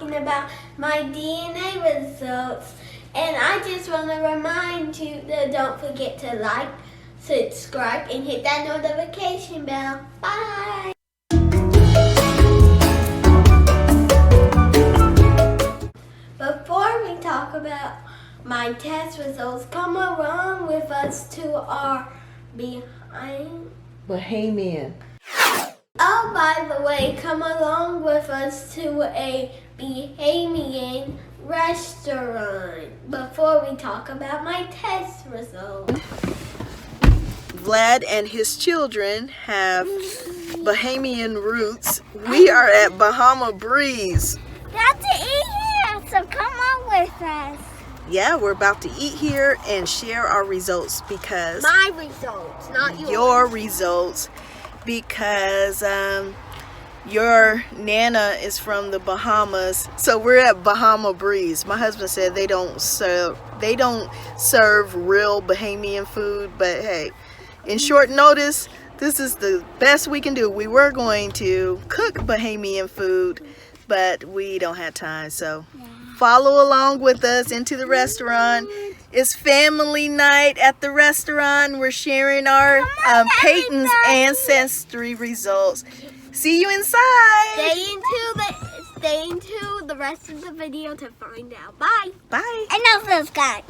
talking about my DNA results. And I just want to remind you that don't forget to like, subscribe, and hit that notification bell. Bye! Before we talk about my test results, come along with us to our Bahamian. Oh, by the way, come along with us to a Bahamian restaurant before we talk about my test results. Vlad and his children have Bahamian roots. We are at Bahama Breeze. Got to eat here, so come on with us. Yeah, we're about to eat here and share our results because... My results, not yours. Your results, because your Nana is from the Bahamas. So we're at Bahama Breeze. My husband said they don't serve real Bahamian food, but hey, in short notice, this is the best we can do. We were going to cook Bahamian food, but we don't have time, so follow along with us into the restaurant. It's family night at the restaurant. We're sharing our Payton's ancestry results. See you inside. Stay into the rest of the video to find out. Bye. Bye. And don't subscribe.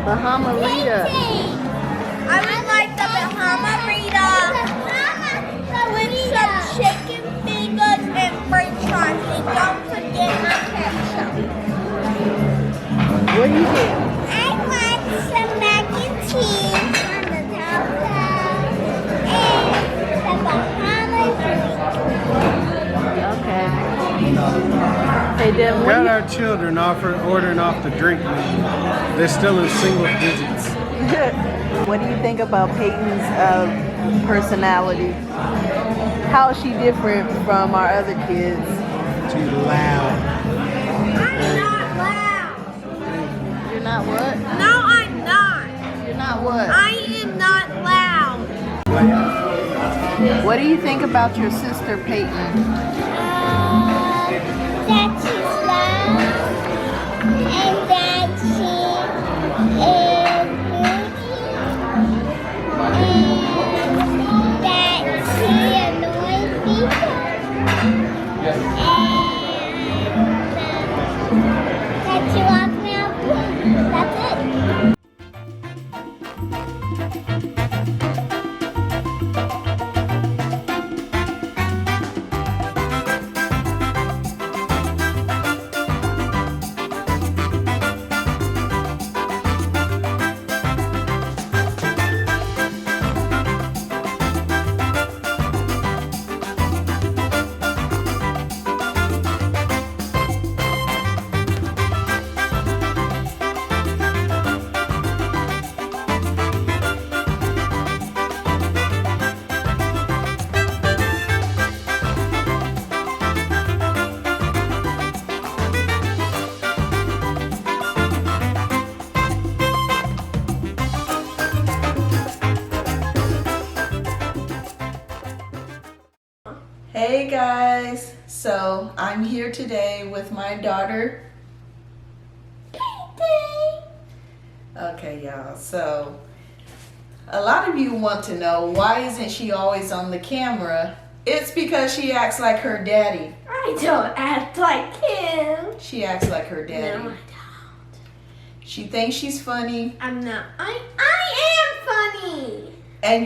Bahama Rita. I would like the Bahama Rita with some chicken fingers and french fries. And don't forget my ketchup. What do you think? I want some mac and cheese on the top and the Bahama Rita. Okay. Hey, then Got our children ordering off the drink menu. They're still in single digits. what do you think about Payton's personality? How is she different from our other kids? Too loud. I'm not loud. You're not what? No, I'm not. You're not what? I am not loud. What do you think about your sister Payton? That she's loud and that she is beauty and that she annoys people and that she walks me out blue. That's it. Hey guys, so I'm here today with my daughter Payton. Okay y'all, so a lot of you want to know why isn't she always on the camera. It's because she acts like her daddy. I don't act like him. She acts like her daddy. No, I don't. She thinks she's funny. I'm not. I am funny. And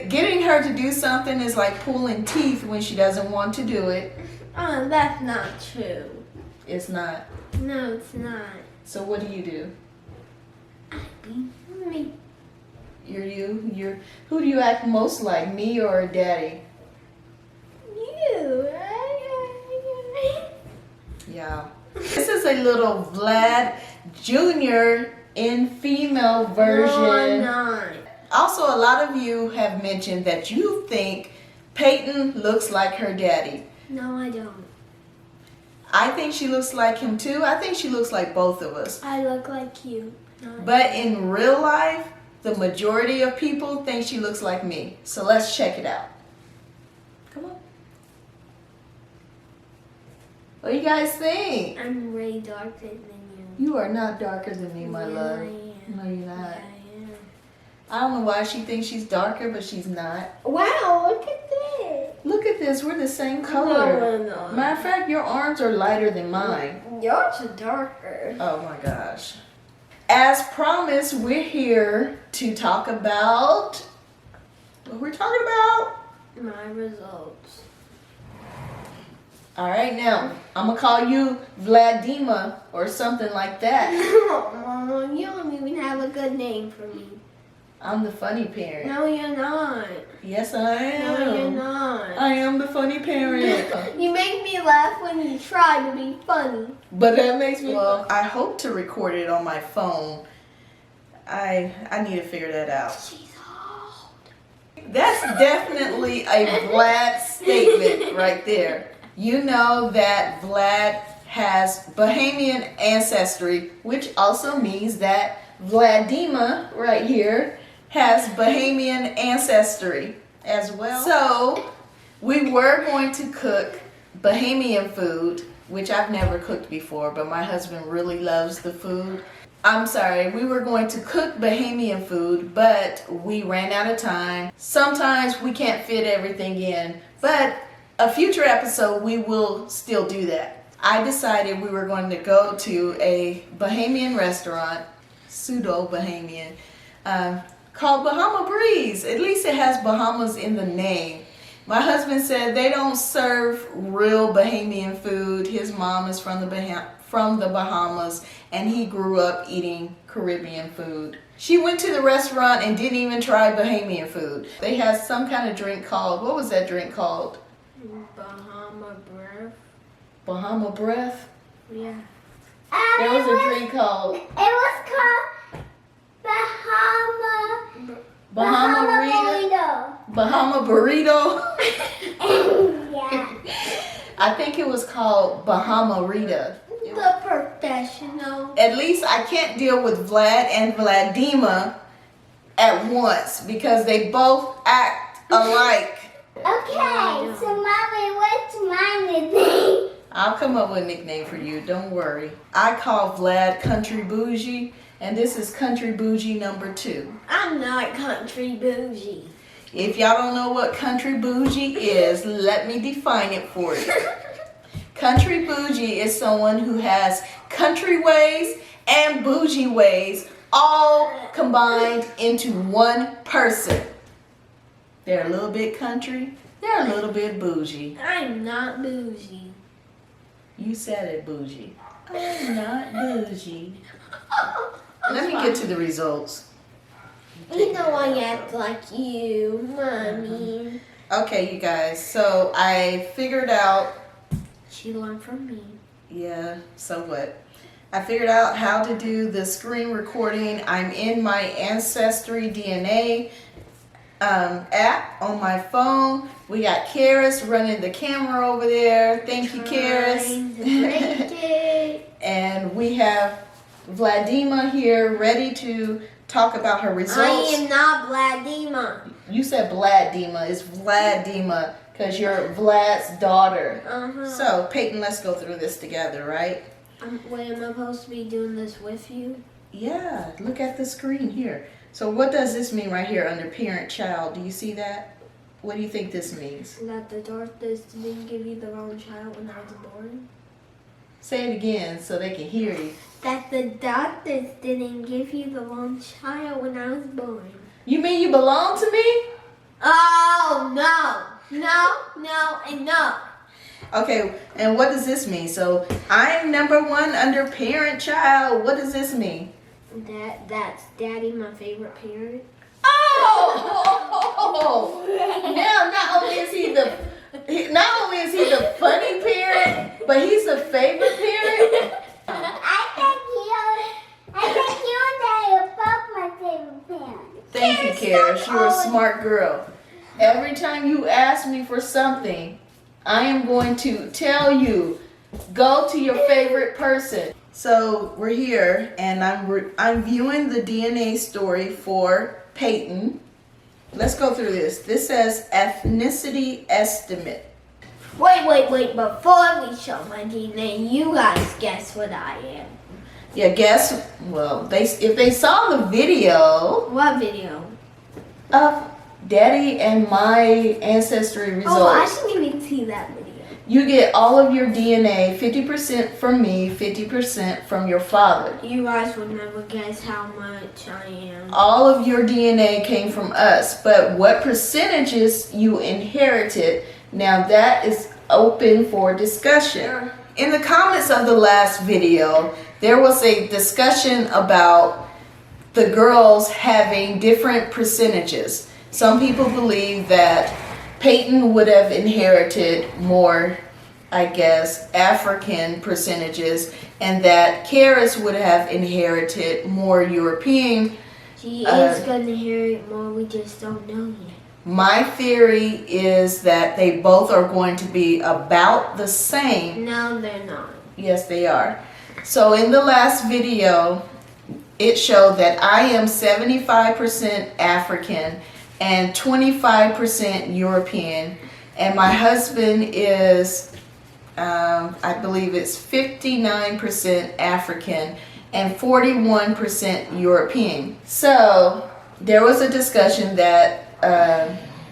getting her to do something is like pulling teeth when she doesn't want to do it. Oh, that's not true. It's not. No, it's not. So what do you do? I be me. You're you. Who do you act most like, me or daddy? You. Yeah. This is a little Vlad Jr. in female version. No, I'm not. Also, a lot of you have mentioned that you think Payton looks like her daddy. No, I don't. I think she looks like him too. I think she looks like both of us. I look like you. No, But in real life, the majority of people think she looks like me. So let's check it out. Come on. What do you guys think? I'm way darker than you. You are not darker than me, my Yeah, love. I am. No, you're not. Yeah, I am. I don't know why she thinks she's darker, but she's not. Wow, look at this. Look at this. We're the same color. No. Matter of fact, your arms are lighter than mine. Yours are darker. Oh my gosh. As promised, we're here to talk about what we're talking about. My results. All right, now I'm gonna call you Vladima or something like that. Oh, you don't even have a good name for me. I'm the funny parent. No, you're not. Yes, I am. No, you're not. I am the funny parent. You make me laugh when you try to be funny. But that makes me. Well, I hope to record it on my phone. I need to figure that out. She's old. That's definitely a Vlad statement right there. You know that Vlad has Bahamian ancestry, which also means that Vladima right here has Bahamian ancestry as well. So we were going to cook Bahamian food, which I've never cooked before, but my husband really loves the food. I'm sorry, we were going to cook Bahamian food, but we ran out of time. Sometimes we can't fit everything in, but a future episode we will still do that. I decided we were going to go to a Bahamian restaurant, pseudo-Bahamian, called Bahama Breeze. At least it has Bahamas in the name. My husband said they don't serve real Bahamian food. His mom is from the Bahamas, and he grew up eating Caribbean food. She went to the restaurant and didn't even try Bahamian food. They had some kind of drink called, what was that drink called? Bahama breath. Bahama Breath? Yeah. There was a drink called It was called Bahama Rita. Bahama Burrito. Yeah. I think it was called Bahama Rita. The professional. At least I can't deal with Vlad and Vladima at once because they both act alike. Okay, so Mommy, what's my nickname? I'll come up with a nickname for you, don't worry. I call Vlad Country Bougie, and this is Country Bougie number 2. I'm not country bougie. If y'all don't know what Country Bougie is, let me define it for you. Country Bougie is someone who has country ways and bougie ways all combined into one person. They're a little bit country, they're a little bit bougie. I'm not bougie. You said it, bougie. I'm not bougie. Let me get to the results. You know I act like you, Mommy. Okay, you guys, so I figured out, She learned from me. yeah, so what? I figured out how to do the screen recording. I'm in my Ancestry DNA app on my phone. We got Karis running the camera over there. Thank you, Karis. And we have Vladima here ready to talk about her results. I am not Vladima. You said Vladima. It's Vladima because you're Vlad's daughter. Uh-huh. So, Payton, let's go through this together, right? Wait, am I supposed to be doing this with you? Yeah, look at the screen here. So what does this mean right here under parent-child? Do you see that? What do you think this means? That the doctors didn't give you the wrong child when I was born. Say it again so they can hear you. That the doctors didn't give you the wrong child when I was born. You mean you belong to me? Oh, no, and no. Okay, and what does this mean? So I'm number one under parent child. What does this mean? That's Daddy, my favorite parent. Oh! Now not only is he the funny parent, but he's the favorite parent. Thank you, Karis. You're a smart girl. Every time you ask me for something, I am going to tell you, go to your favorite person. So we're here, and I'm viewing the DNA story for Payton. Let's go through this. This says ethnicity estimate. Wait. Before we show my DNA, you guys guess what I am. Yeah, guess. Well, if they saw the video What video? of Daddy and my ancestry results. Oh, I didn't even see that video. You get all of your DNA, 50% from me, 50% from your father. You guys would never guess how much I am. All of your DNA came from us, but what percentages you inherited, now that is open for discussion. In the comments of the last video, there was a discussion about the girls having different percentages. Some people believe that Payton would have inherited more, I guess, African percentages, and that Karis would have inherited more European. She is going to inherit more, we just don't know yet. My theory is that they both are going to be about the same. No, they're not. Yes, they are. So in the last video, it showed that I am 75% African and 25% European, and my husband is, I believe it's 59% African and 41% European. So there was a discussion that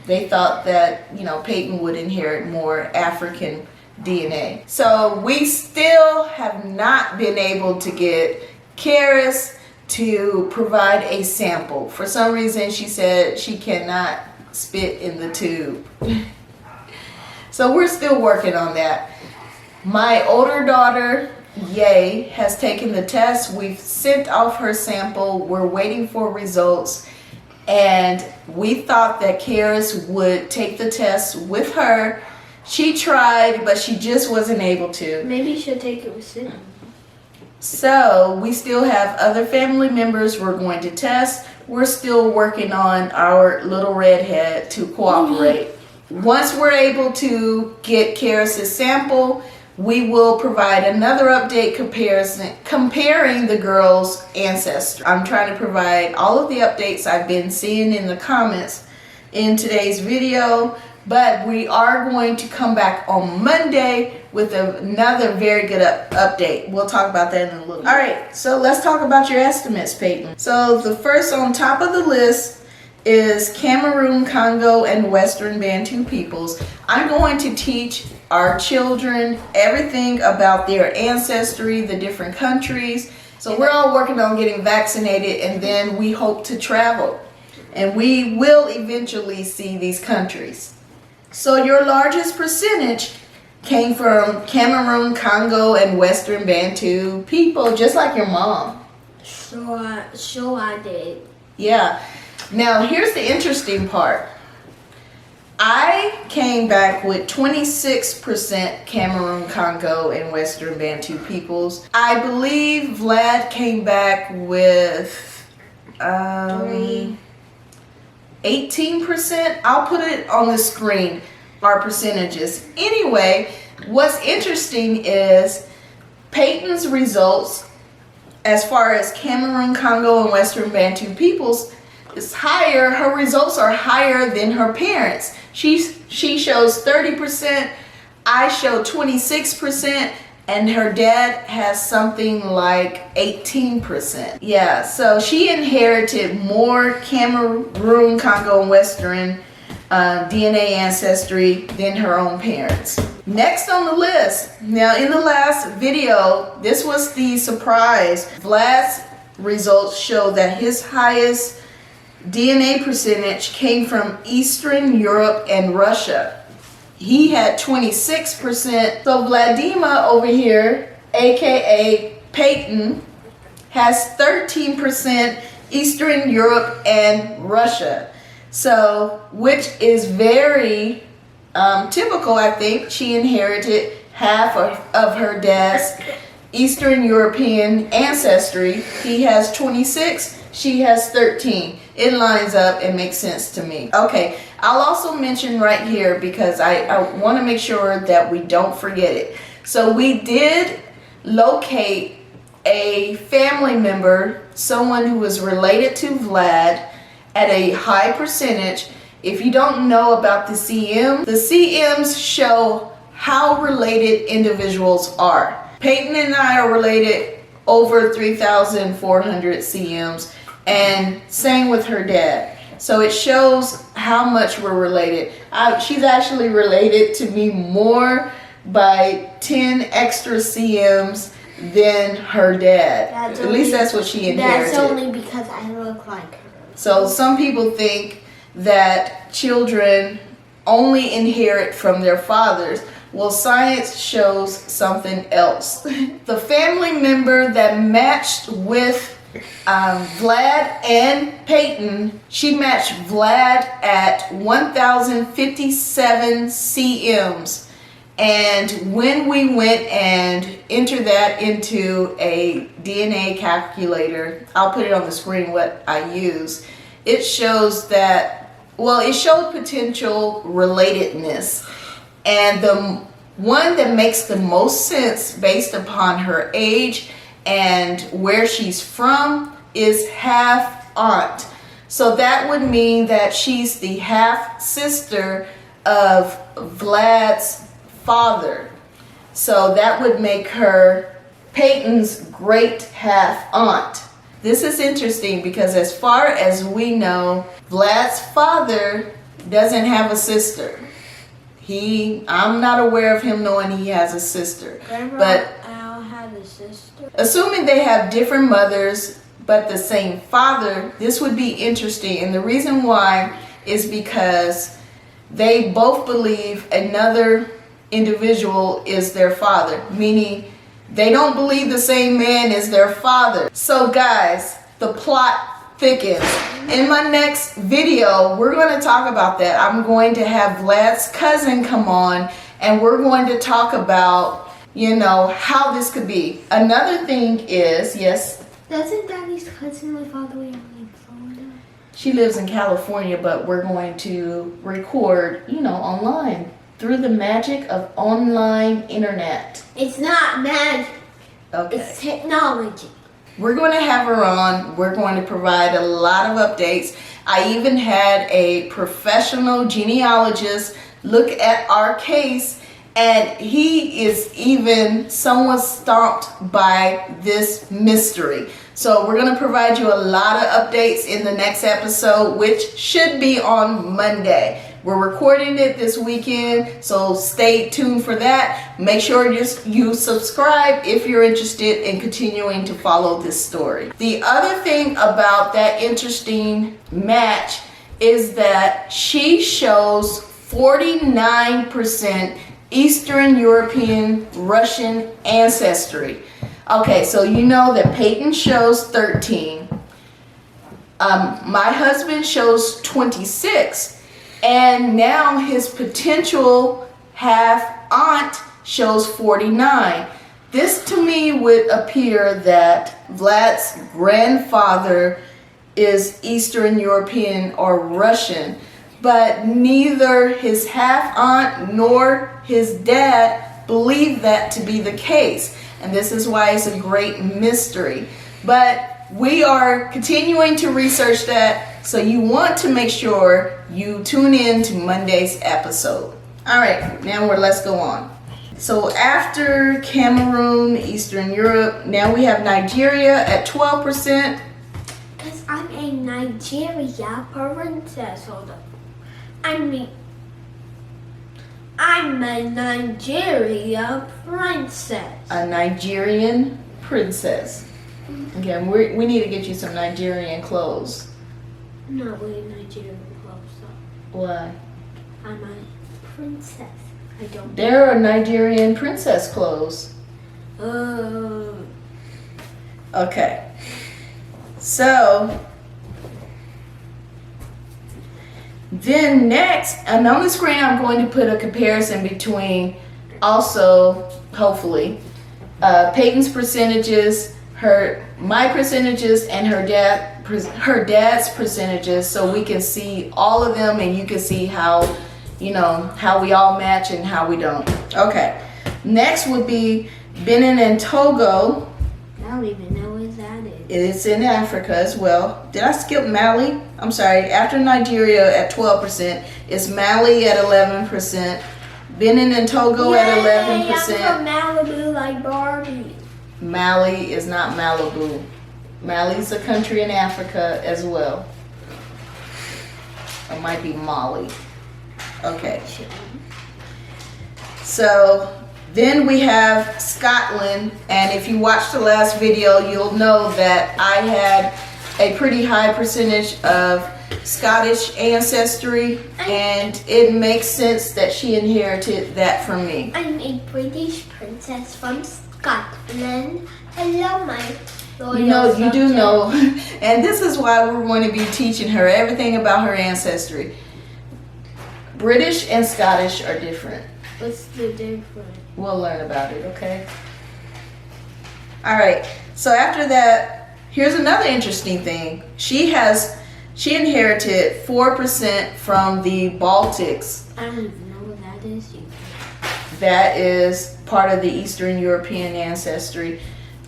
they thought that, Payton would inherit more African DNA. So we still have not been able to get Karis to provide a sample. For some reason, she said she cannot spit in the tube. So we're still working on that. My older daughter, Ye, has taken the test. We've sent off her sample. We're waiting for results. And we thought that Karis would take the test with her. She tried, but she just wasn't able to. Maybe she'll take it with Sim. So we still have other family members we're going to test. We're still working on our little redhead to cooperate. Once we're able to get Karis' sample, we will provide another update comparing the girls' ancestry. I'm trying to provide all of the updates I've been seeing in the comments in today's video, but we are going to come back on Monday with another very good update. We'll talk about that in a little bit. All right, so let's talk about your estimates, Payton. So the first on top of the list is Cameroon, Congo, and Western Bantu peoples. I'm going to teach our children everything about their ancestry, the different countries. So we're all working on getting vaccinated, and then we hope to travel. And we will eventually see these countries. So your largest percentage came from Cameroon, Congo, and Western Bantu people, just like your mom. Sure I did. Yeah. Now, here's the interesting part. I came back with 26% Cameroon, Congo, and Western Bantu peoples. I believe Vlad came back with 18%. I'll put it on the screen, our percentages. Anyway, what's interesting is Payton's results as far as Cameroon, Congo, and Western Bantu peoples is higher. Her results are higher than her parents. She shows 30%, I show 26%, and her dad has something like 18%. Yeah, so she inherited more Cameroon, Congo, and Western DNA ancestry than her own parents. Next on the list, now in the last video, this was the surprise. Vlad's results show that his highest DNA percentage came from Eastern Europe and Russia. He had 26%. So Vladimir over here, aka Payton, has 13% Eastern Europe and Russia. So, which is very typical, I think. She inherited half of her dad's Eastern European ancestry. He has 26, she has 13. It lines up and makes sense to me. Okay, I'll also mention right here because I want to make sure that we don't forget it. So we did locate a family member, someone who was related to Vlad at a high percentage. If you don't know about the CMs show how related individuals are. Payton and I are related over 3,400 CMs, and same with her dad. So it shows how much we're related. She's actually related to me more by 10 extra CMs than her dad. At least that's what she inherited. That's only because I look like her. So some people think that children only inherit from their fathers. Well, science shows something else. The family member that matched with Vlad and Payton, she matched Vlad at 1,057 CMs. And when we went and entered that into a DNA calculator, I'll put it on the screen what I use, it shows that, well, it showed potential relatedness. And the one that makes the most sense based upon her age and where she's from is half aunt. So that would mean that she's the half sister of Vlad's father. So that would make her Payton's great half aunt. This is interesting because as far as we know, Vlad's father doesn't have a sister. I'm not aware of him knowing he has a sister. But Al had a sister. Assuming they have different mothers but the same father, this would be interesting. And the reason why is because they both believe another individual is their father, meaning they don't believe the same man is their father. So guys, the plot thickens. In my next video, we're going to talk about that. I'm going to have Vlad's cousin come on and we're going to talk about, how this could be. Another thing is, yes? Doesn't Daddy's cousin live all the way out in Florida? She lives in California, but we're going to record, online. Through the magic of online internet. It's not magic. Okay. It's technology. We're going to have her on. We're going to provide a lot of updates. I even had a professional genealogist look at our case, and he is even somewhat stumped by this mystery. So we're going to provide you a lot of updates in the next episode, which should be on Monday. We're recording it this weekend, so stay tuned for that. Make sure you subscribe if you're interested in continuing to follow this story. The other thing about that interesting match is that she shows 49% Eastern European Russian ancestry. Okay, so you know that Payton shows 13. My husband shows 26. And now his potential half aunt shows 49. This to me would appear that Vlad's grandfather is Eastern European or Russian, but neither his half aunt nor his dad believe that to be the case. And this is why it's a great mystery. But we are continuing to research that. So you want to make sure you tune in to Monday's episode. All right, now let's go on. So after Cameroon, Eastern Europe, now we have Nigeria at 12%. Because I'm a Nigeria princess. Hold up. I'm a Nigeria princess. A Nigerian princess. Okay, we need to get you some Nigerian clothes. I'm not wearing Nigerian clothes though. Why? I'm a princess. I don't. There are Nigerian princess clothes. Okay. So then next, and on the screen I'm going to put a comparison between also, hopefully, Payton's percentages, my percentages, and her dad's percentages, so we can see all of them and you can see how, how we all match and how we don't. Okay. Next would be Benin and Togo. I don't even know where that is. It's in Africa as well. Did I skip Mali? I'm sorry. After Nigeria at 12%, it's Mali at 11%, Benin and Togo at 11%. I'm from Malibu like Barbie. Mali is not Malibu. Mali's a country in Africa as well. It might be Mali. Okay. So then we have Scotland, and if you watched the last video, you'll know that I had a pretty high percentage of Scottish ancestry, and it makes sense that she inherited that from me. I'm a British princess from Scotland. I love my royal You do know, and this is why we're going to be teaching her everything about her ancestry. British and Scottish are different. What's the difference? We'll learn about it, okay? All right, so after that, here's another interesting thing. She inherited 4% from the Baltics. I don't even know what that is either. That is part of the Eastern European ancestry.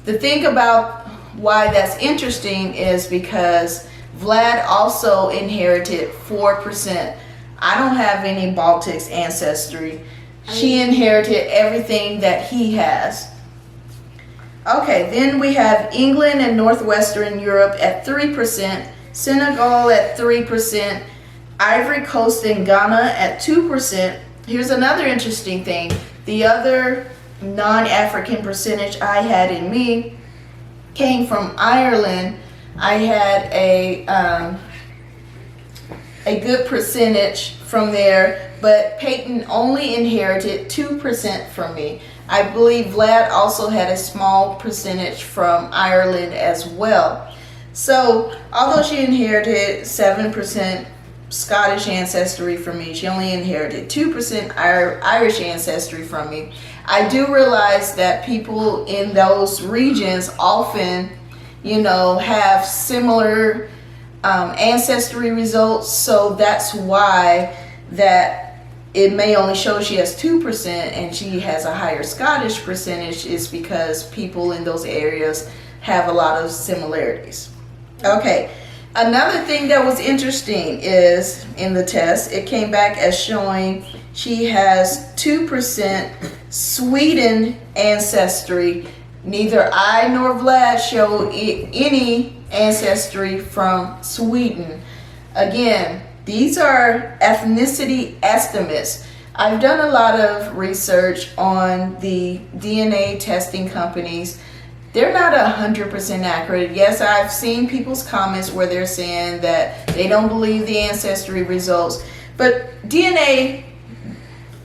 The thing about why that's interesting is because Vlad also inherited 4%. I don't have any Baltics ancestry. She inherited everything that he has. Okay, then we have England and Northwestern Europe at 3%, Senegal at 3%, Ivory Coast and Ghana at 2%. Here's another interesting thing. The other non-African percentage I had in me came from Ireland. I had a good percentage from there, but Payton only inherited 2% from me. I believe Vlad also had a small percentage from Ireland as well. So although she inherited 7% Scottish ancestry from me, she only inherited 2% Irish ancestry from me. I do realize that people in those regions often, have similar ancestry results, so that's why that it may only show she has 2% and she has a higher Scottish percentage, is because people in those areas have a lot of similarities. Okay, another thing that was interesting is in the test, it came back as showing she has 2% Sweden ancestry. Neither I nor Vlad show any ancestry from Sweden. Again, these are ethnicity estimates. I've done a lot of research on the DNA testing companies. They're not 100% accurate. Yes, I've seen people's comments where they're saying that they don't believe the ancestry results, but DNA,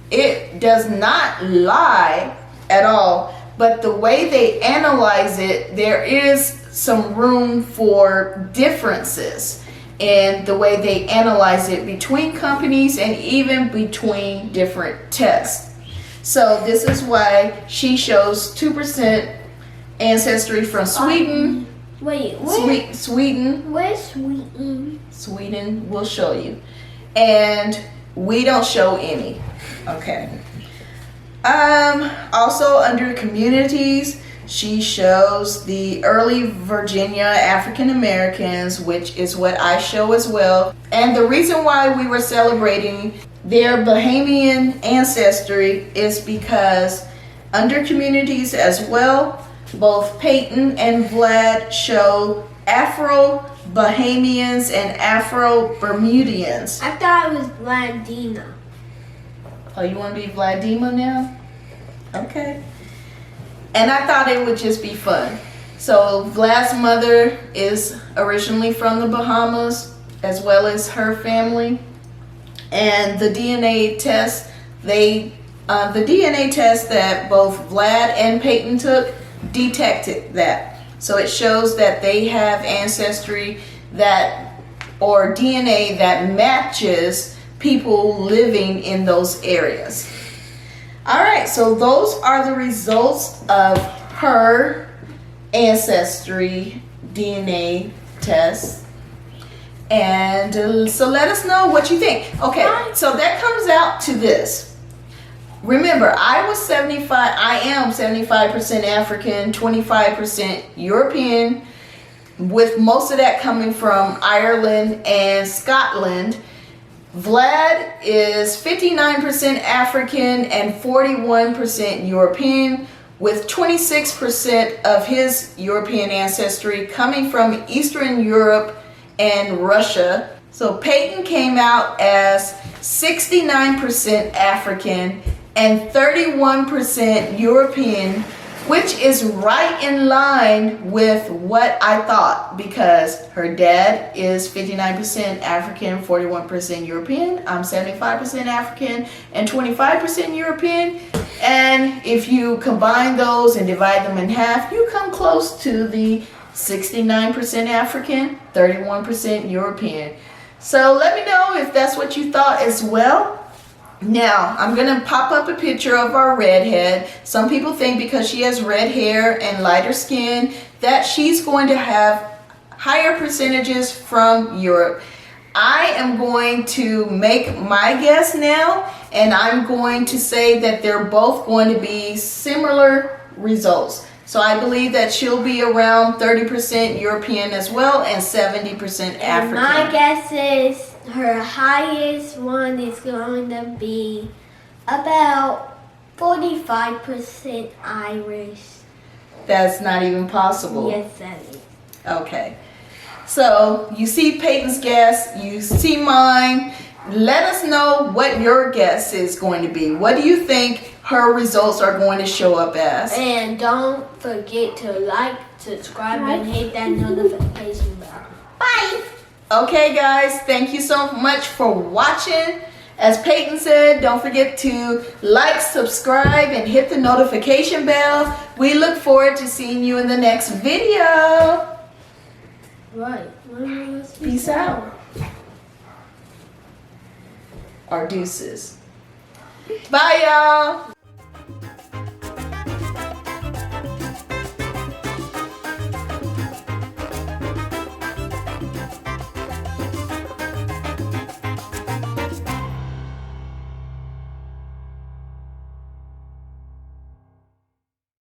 it does not lie at all, but the way they analyze it, there is some room for differences in the way they analyze it between companies and even between different tests. So this is why she shows 2% ancestry from Sweden. Wait, where? Sweden. Where's Sweden? Sweden, we'll show you. And we don't show any. Okay. Also under communities, she shows the early Virginia African Americans, which is what I show as well. And the reason why we were celebrating their Bahamian ancestry is because under communities as well, both Payton and Vlad show Afro-Bahamians and Afro-Bermudians. I thought it was Vladina. Oh, you want to be Vladimir now? Okay. And I thought it would just be fun. So Vlad's mother is originally from the Bahamas, as well as her family. And the DNA test, the DNA test that both Vlad and Payton took detected that. So it shows that they have ancestry or DNA that matches people living in those areas. All right, so those are the results of her ancestry DNA test. And so let us know what you think. Okay, so that comes out to this. Remember, I am 75% African, 25% European, with most of that coming from Ireland and Scotland. Vlad is 59% African and 41% European, with 26% of his European ancestry coming from Eastern Europe and Russia. So Payton came out as 69% African and 31% European, which is right in line with what I thought, because her dad is 59% African, 41% European. I'm 75% African and 25% European. And if you combine those and divide them in half, you come close to the 69% African, 31% European. So let me know if that's what you thought as well. Now, I'm going to pop up a picture of our redhead. Some people think because she has red hair and lighter skin that she's going to have higher percentages from Europe. I am going to make my guess now, and I'm going to say that they're both going to be similar results. So I believe that she'll be around 30% European as well and 70% African. And my guess is her highest one is going to be about 45% Irish. That's not even possible. Yes, that is. Okay. So you see Payton's guess, you see mine. Let us know what your guess is going to be. What do you think her results are going to show up as? And don't forget to like, subscribe, and hit that notification bell. Bye! Okay guys, thank you so much for watching. As Payton said, don't forget to like, subscribe, and hit the notification bell. We look forward to seeing you in the next video. Right. Peace out. Or deuces. Bye y'all.